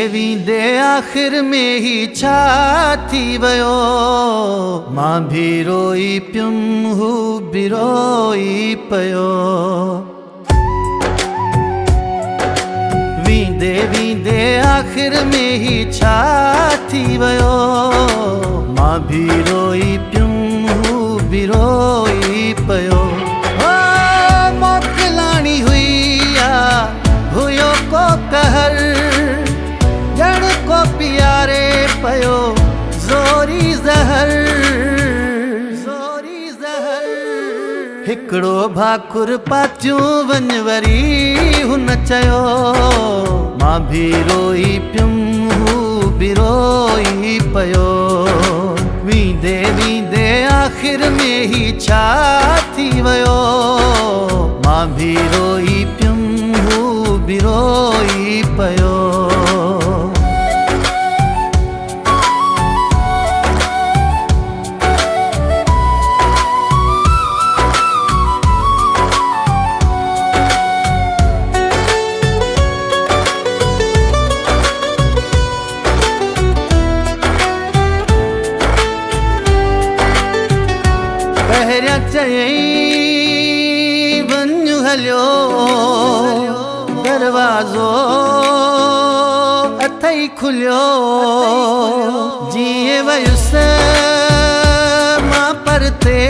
वींदे आख़िर में ही छा थी वियो। मां भी रोई पियुमि, हू बि रोई पियो। वींदे वींदे आख़िर में ही छा थी वियो। मां भी रोई पियुमि, हू बि रोई पियो। मोकिलाणी हुई हुयो को कहर, ॼण को प्यारे पियो ज़ोरी ज़हर। हिकिड़ो भाकुर पातियूं वञ वरी हुन चयो। मां भी रोई पियुमि, हू बि रोई पियो। वींदे वींदे आख़िर में ही छा थी वियो। मां भी रोई पियुमि, हू बि रोई पियो। पहिरियां चयईं वञ हलियो, दरवाज़ो अथई खुलियो। जीअं वयुसि मां परते,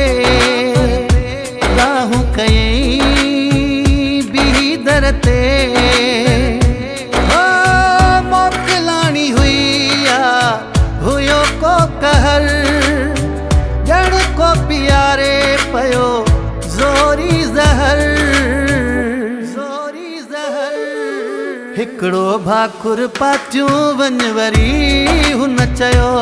राहूं कयईं बीही दर ते। मोकिलाणी हुई हुयो को कहर, ॼण को प्यारे पियो ज़ोरी ज़हर। हिकिड़ो भाकुर पातियूं वञ वरी हुन चयो।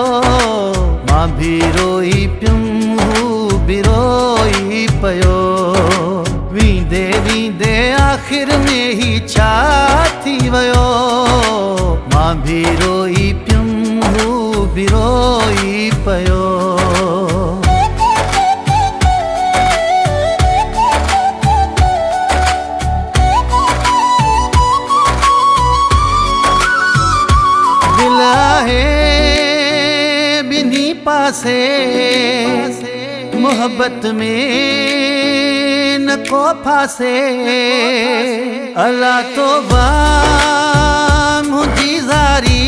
मां भी रोई पियुमि, हू बि रोई पियो। वींदे वींदे आख़िर में ही छा थी वियो। मां भी रोई पियुमि, हू बि रोई पियो। दिल आहे ॿिन्ही पासे, मोहब्बत में न को फासे। अल्लाह तौबा मुंहिंजी ज़ारी,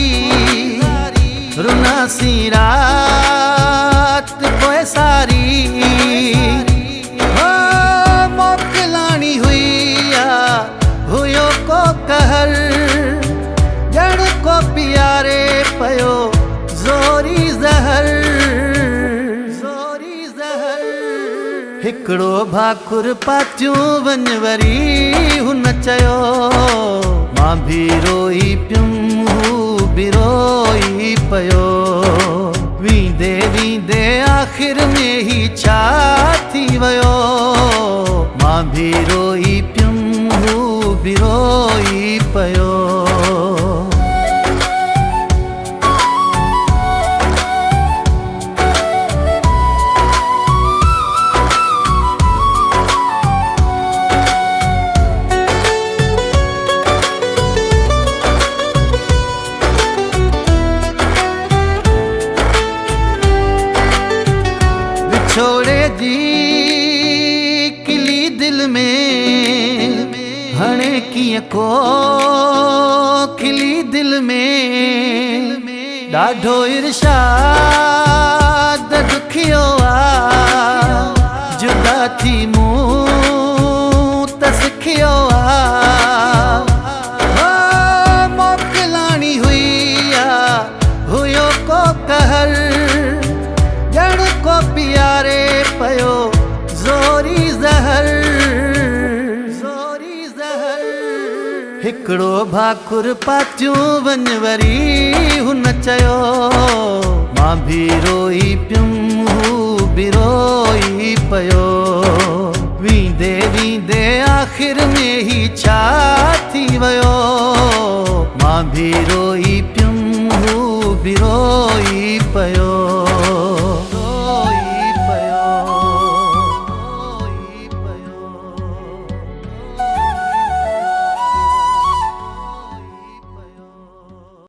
रुनासी रात पोइ सारी। मोकिलाणी हुई हुयो को कहर, ॼण को प्यारे पियो ज़ोरी ज़हर। हिकिड़ो भाकुर पातियूं वञ वरी हुन चयो। मां भी रोई पियुमि, हू बि रोई पियो। वींदे वींदे आख़िर में ही छा थी वियो। मां भी रोई पियुमि, हू बि रोई पियो। छोड़े जी किली दिल में, हणे कीअं को खिली दिल में। ॾाढो इरशाद दुखियो जुदा थी मूं त सिखियो मोकिलाणी हुई हुयो को कहर, ॼण को प्यारे पियो ज़ोरी ज़हर। हिकिड़ो भाकुर पातियूं वञ वरी हुन चयो। मां भी रोई पियुमि, हू बि रोई पियो। वींदे वींदे आख़िर में ही छा थी वियो। मां भी रोई पियुमि, हू बि रोई पियो।